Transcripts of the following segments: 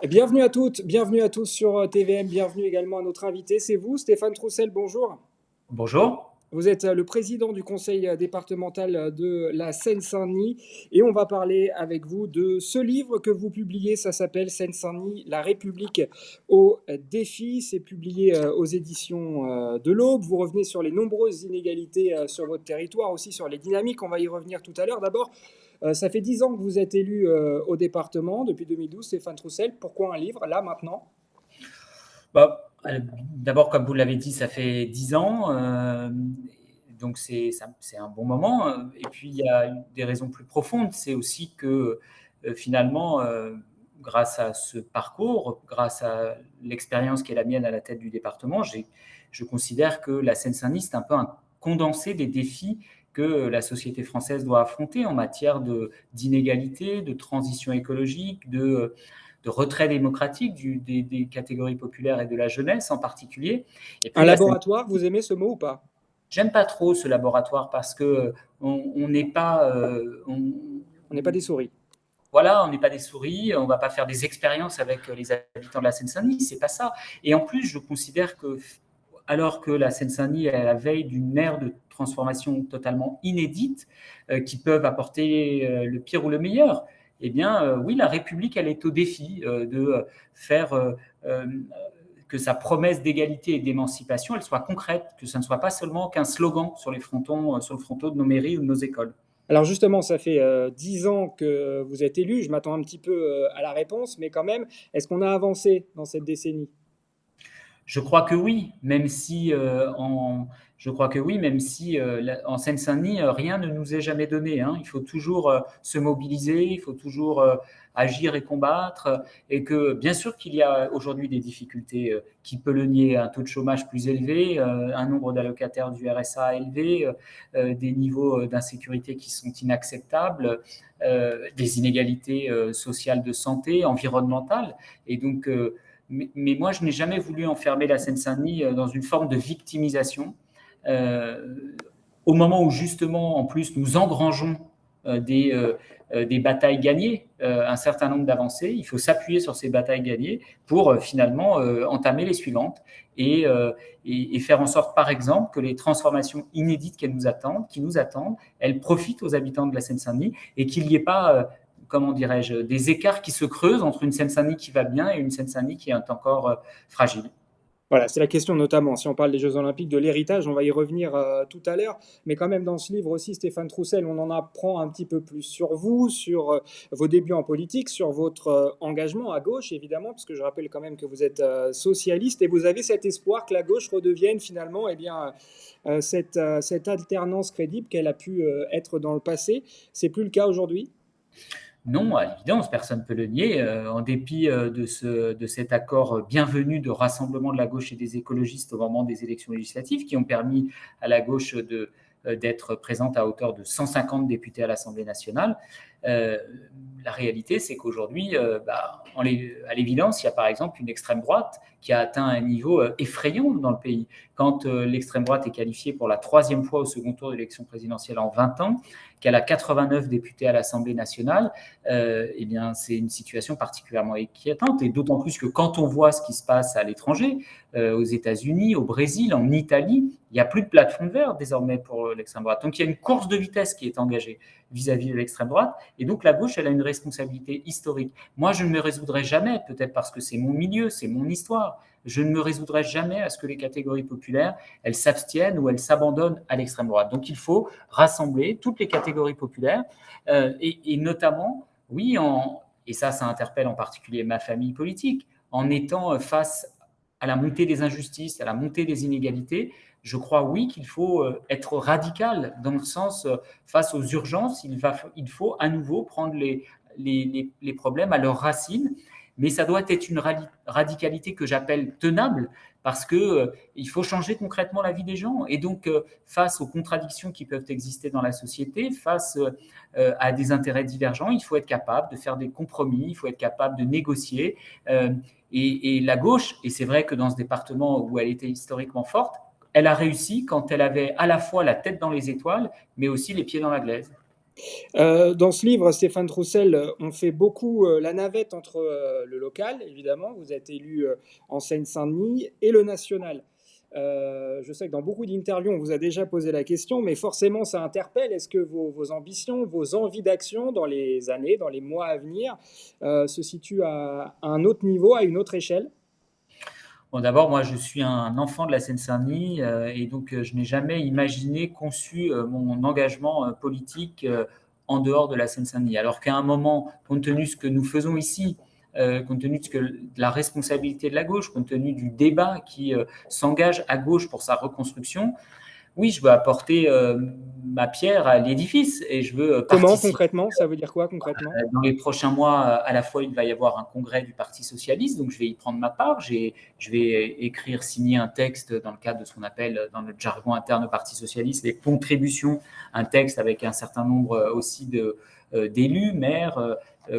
Bienvenue à toutes, bienvenue à tous sur TVM, bienvenue également à notre invité. C'est vous, Stéphane Troussel, bonjour. Bonjour. Vous êtes le président du conseil départemental de la Seine-Saint-Denis et on va parler avec vous de ce livre que vous publiez. Ça s'appelle Seine-Saint-Denis, la République au défi. C'est publié aux éditions de l'Aube. Vous revenez sur les nombreuses inégalités sur votre territoire, aussi sur les dynamiques. On va y revenir tout à l'heure. D'abord, ça fait 10 ans que vous êtes élu au département, depuis 2012, Stéphane Troussel. Pourquoi un livre, là, maintenant? D'abord, comme vous l'avez dit, ça fait 10 ans, donc c'est un bon moment. Et puis, il y a des raisons plus profondes. C'est aussi que finalement, grâce à ce parcours, grâce à l'expérience qui est la mienne à la tête du département, je considère que la Seine-Saint-Denis, c'est un peu un condensé des défis que la société française doit affronter en matière d'inégalité, de transition écologique, de retrait démocratique des catégories populaires et de la jeunesse en particulier. Et Un puis, laboratoire, vous aimez ce mot ou pas? j'aime pas trop ce laboratoire parce que on n'est pas, On n'est pas des souris. voilà, on n'est pas des souris, on va pas faire des expériences avec les habitants de la Seine-Saint-Denis, c'est pas ça. Et en plus, je considère que alors que la Seine-Saint-Denis est à la veille d'une ère de transformation totalement inédite, qui peuvent apporter le pire ou le meilleur, eh bien, oui, la République, elle est au défi de faire que sa promesse d'égalité et d'émancipation, elle soit concrète, que ça ne soit pas seulement qu'un slogan sur les frontons, sur le fronton de nos mairies ou de nos écoles. Alors justement, ça fait 10 ans que vous êtes élu. Je m'attends un petit peu à la réponse, mais quand même, est-ce qu'on a avancé dans cette décennie? Je crois que oui, même si je crois que oui, même si en Seine-Saint-Denis, rien ne nous est jamais donné, hein. Il faut toujours se mobiliser, il faut toujours agir et combattre, et que bien sûr qu'il y a aujourd'hui des difficultés, qui peut le nier, un taux de chômage plus élevé, un nombre d'allocataires du RSA élevé, des niveaux d'insécurité qui sont inacceptables, des inégalités sociales de santé, environnementales, et donc mais moi, je n'ai jamais voulu enfermer la Seine-Saint-Denis dans une forme de victimisation. Euh, Au moment où justement, en plus, nous engrangeons des batailles gagnées, un certain nombre d'avancées, il faut s'appuyer sur ces batailles gagnées pour finalement entamer les suivantes et faire en sorte, par exemple, que les transformations inédites qui nous attendent, elles profitent aux habitants de la Seine-Saint-Denis et qu'il n'y ait pas comment dirais-je, des écarts qui se creusent entre une Seine-Saint-Denis qui va bien et une Seine-Saint-Denis qui est encore fragile. Voilà, c'est la question notamment, si on parle des Jeux Olympiques, de l'héritage, on va y revenir tout à l'heure, mais quand même dans ce livre aussi, Stéphane Troussel, on en apprend un petit peu plus sur vous, sur vos débuts en politique, sur votre engagement à gauche, évidemment, parce que je rappelle quand même que vous êtes socialiste et vous avez cet espoir que la gauche redevienne finalement eh bien, cette alternance crédible qu'elle a pu être dans le passé. C'est plus le cas aujourd'hui? Non, à l'évidence, personne ne peut le nier, en dépit de cet accord bienvenu de rassemblement de la gauche et des écologistes au moment des élections législatives, qui ont permis à la gauche d'être présente à hauteur de 150 députés à l'Assemblée nationale. Euh, la réalité, c'est qu'aujourd'hui, à l'évidence, il y a par exemple une extrême droite qui a atteint un niveau effrayant dans le pays. Quand l'extrême droite est qualifiée pour la troisième fois au second tour de l'élection présidentielle en 20 ans, qu'elle a 89 députés à l'Assemblée nationale, eh bien, c'est une situation particulièrement inquiétante. Et d'autant plus que quand on voit ce qui se passe à l'étranger, aux États-Unis, au Brésil, en Italie, il n'y a plus de plafond de verre désormais pour l'extrême droite. Donc il y a une course de vitesse qui est engagée vis-à-vis de l'extrême droite. Et donc la gauche, elle a une responsabilité historique. Moi, je ne me résoudrai jamais, peut-être parce que c'est mon milieu, c'est mon histoire, je ne me résoudrai jamais à ce que les catégories populaires, elles s'abstiennent ou elles s'abandonnent à l'extrême droite. Donc il faut rassembler toutes les catégories populaires et notamment, oui, et ça interpelle en particulier ma famille politique, en étant face à la montée des injustices, à la montée des inégalités, je crois oui qu'il faut être radical dans le sens face aux urgences, il faut à nouveau prendre les problèmes à leurs racines, mais ça doit être une radicalité que j'appelle tenable parce que il faut changer concrètement la vie des gens et donc face aux contradictions qui peuvent exister dans la société, face à des intérêts divergents, il faut être capable de faire des compromis, il faut être capable de négocier. Et la gauche, et c'est vrai que dans ce département où elle était historiquement forte, elle a réussi quand elle avait à la fois la tête dans les étoiles, mais aussi les pieds dans la glaise. Dans ce livre, Stéphane Troussel, on fait beaucoup la navette entre le local, évidemment, vous êtes élu en Seine-Saint-Denis, et le national. Je sais que dans beaucoup d'interviews, on vous a déjà posé la question, mais forcément, ça interpelle. Est-ce que vos ambitions, vos envies d'action dans les années, dans les mois à venir, se situent à un autre niveau, à une autre échelle? Bon, d'abord, moi, je suis un enfant de la Seine-Saint-Denis et donc je n'ai jamais imaginé, conçu mon engagement politique en dehors de la Seine-Saint-Denis. Alors qu'à un moment, compte tenu de ce que nous faisons ici, compte tenu de la responsabilité de la gauche, compte tenu du débat qui s'engage à gauche pour sa reconstruction, oui, je veux apporter ma pierre à l'édifice et je veux Comment participer. concrètement? Ça veut dire quoi concrètement? Dans les prochains mois, à la fois, il va y avoir un congrès du Parti socialiste, donc je vais y prendre ma part. Je vais écrire, signer un texte dans le cadre de ce qu'on appelle, dans le jargon interne au Parti socialiste, les contributions, un texte avec un certain nombre aussi d'élus, maires,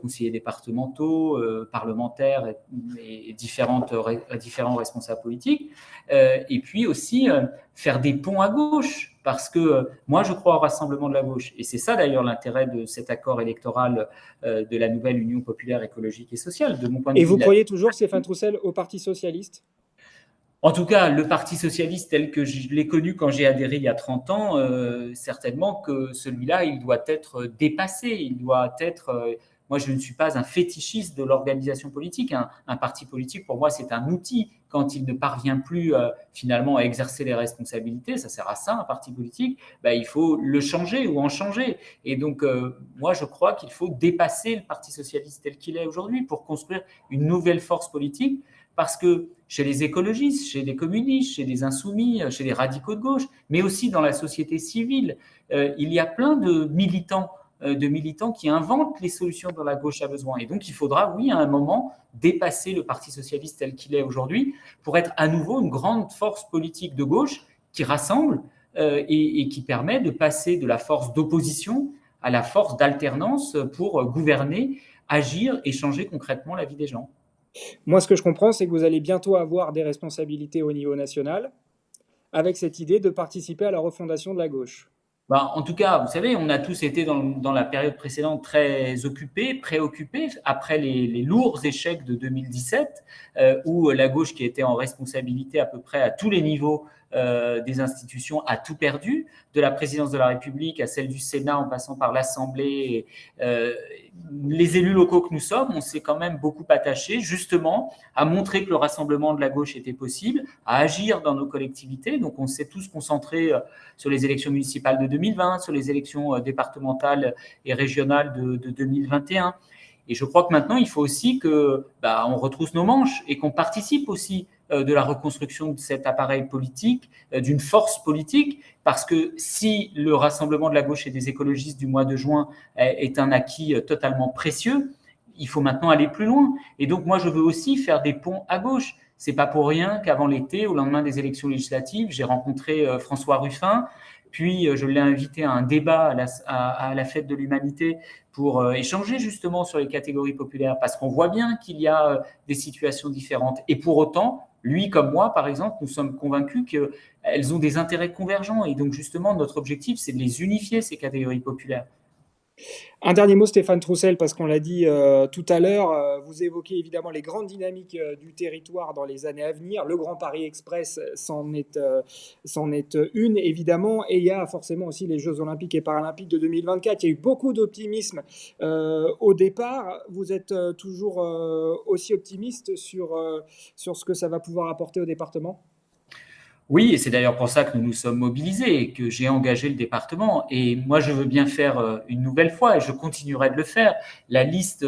conseillers départementaux, parlementaires et différents responsables politiques. Et puis aussi faire des ponts à gauche, parce que moi, je crois au rassemblement de la gauche. Et c'est ça, d'ailleurs, l'intérêt de cet accord électoral de la nouvelle Union populaire écologique et sociale. De mon point de Et vue, vous croyez toujours, Stéphane Troussel, au Parti socialiste? en tout cas, le Parti socialiste tel que je l'ai connu quand j'ai adhéré il y a 30 ans, certainement que celui-là, il doit être dépassé. Il doit être. Moi, je ne suis pas un fétichiste de l'organisation politique. Un parti politique, pour moi, c'est un outil. Quand il ne parvient plus finalement à exercer les responsabilités, ça sert à ça, un parti politique, ben, il faut le changer ou en changer. Et donc, moi, je crois qu'il faut dépasser le Parti socialiste tel qu'il est aujourd'hui pour construire une nouvelle force politique. Parce que chez les écologistes, chez les communistes, chez les insoumis, chez les radicaux de gauche, mais aussi dans la société civile, il y a plein de militants qui inventent les solutions dont la gauche a besoin. Et donc, il faudra, oui, à un moment, dépasser le Parti socialiste tel qu'il est aujourd'hui pour être à nouveau une grande force politique de gauche qui rassemble et qui permet de passer de la force d'opposition à la force d'alternance pour gouverner, agir et changer concrètement la vie des gens. Moi, ce que je comprends, c'est que vous allez bientôt avoir des responsabilités au niveau national, avec cette idée de participer à la refondation de la gauche. Ben, en tout cas, vous savez, on a tous été dans la période précédente très occupés, préoccupés, après les lourds échecs de 2017, où la gauche, qui était en responsabilité à peu près à tous les niveaux des institutions, a tout perdu, de la présidence de la République à celle du Sénat, en passant par l'Assemblée. Les élus locaux que nous sommes, on s'est quand même beaucoup attachés, justement, à montrer que le rassemblement de la gauche était possible, à agir dans nos collectivités. Donc, on s'est tous concentrés sur les élections municipales de 2020, sur les élections départementales et régionales de 2021. Et je crois que maintenant, il faut aussi que on retrousse nos manches et qu'on participe aussi de la reconstruction de cet appareil politique, d'une force politique, parce que si le rassemblement de la gauche et des écologistes du mois de juin est un acquis totalement précieux, il faut maintenant aller plus loin. Et donc, moi, je veux aussi faire des ponts à gauche. C'est pas pour rien qu'avant l'été, au lendemain des élections législatives, j'ai rencontré François Ruffin, puis je l'ai invité à un débat à la Fête de l'Humanité pour échanger justement sur les catégories populaires, parce qu'on voit bien qu'il y a des situations différentes. Et pour autant, lui comme moi, par exemple, nous sommes convaincus qu'elles ont des intérêts convergents. Et donc justement, notre objectif, c'est de les unifier, ces catégories populaires. Un dernier mot, Stéphane Troussel, parce qu'on l'a dit tout à l'heure, vous évoquez évidemment les grandes dynamiques du territoire dans les années à venir. Le Grand Paris Express c'en est une, évidemment, et il y a forcément aussi les Jeux Olympiques et Paralympiques de 2024. Il y a eu beaucoup d'optimisme au départ. Vous êtes toujours aussi optimiste sur ce que ça va pouvoir apporter au département? Oui, et c'est d'ailleurs pour ça que nous nous sommes mobilisés et que j'ai engagé le département. Et moi, je veux bien faire une nouvelle fois, et je continuerai de le faire, la liste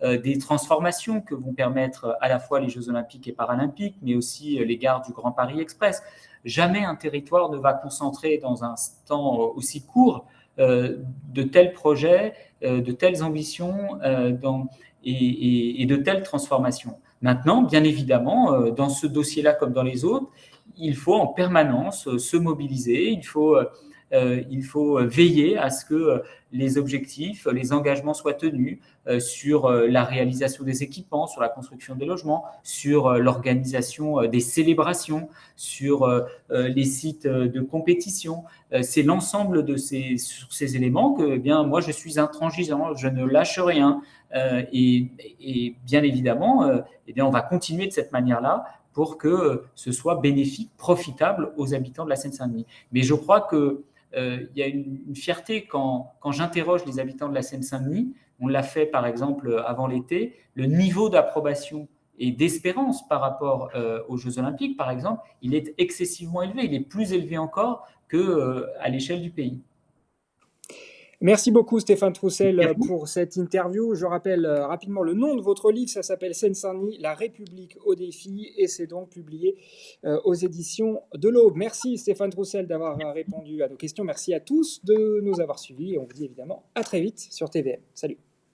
des transformations que vont permettre à la fois les Jeux Olympiques et Paralympiques, mais aussi les gares du Grand Paris Express. Jamais un territoire ne va concentrer dans un temps aussi court de tels projets, de telles ambitions et de telles transformations. Maintenant, bien évidemment, dans ce dossier-là comme dans les autres, il faut en permanence se mobiliser, il faut il faut veiller à ce que les objectifs, les engagements soient tenus sur la réalisation des équipements, sur la construction des logements, sur l'organisation des célébrations, sur les sites de compétition. C'est l'ensemble de ces éléments que, eh bien, moi, je suis intransigeant, je ne lâche rien. Et bien évidemment, eh bien, on va continuer de cette manière-là pour que ce soit bénéfique, profitable aux habitants de la Seine-Saint-Denis. Mais je crois qu'il y a une fierté quand j'interroge les habitants de la Seine-Saint-Denis. On l'a fait par exemple avant l'été. Le niveau d'approbation et d'espérance par rapport aux Jeux Olympiques, par exemple, il est excessivement élevé. Il est plus élevé encore qu'à l'échelle du pays. Merci beaucoup Stéphane Troussel pour cette interview. Je rappelle rapidement le nom de votre livre, ça s'appelle Seine-Saint-Denis, la République au défi, et c'est donc publié aux éditions de l'Aube. Merci Stéphane Troussel d'avoir répondu à nos questions. Merci à tous de nous avoir suivis et on vous dit évidemment à très vite sur TVM. Salut.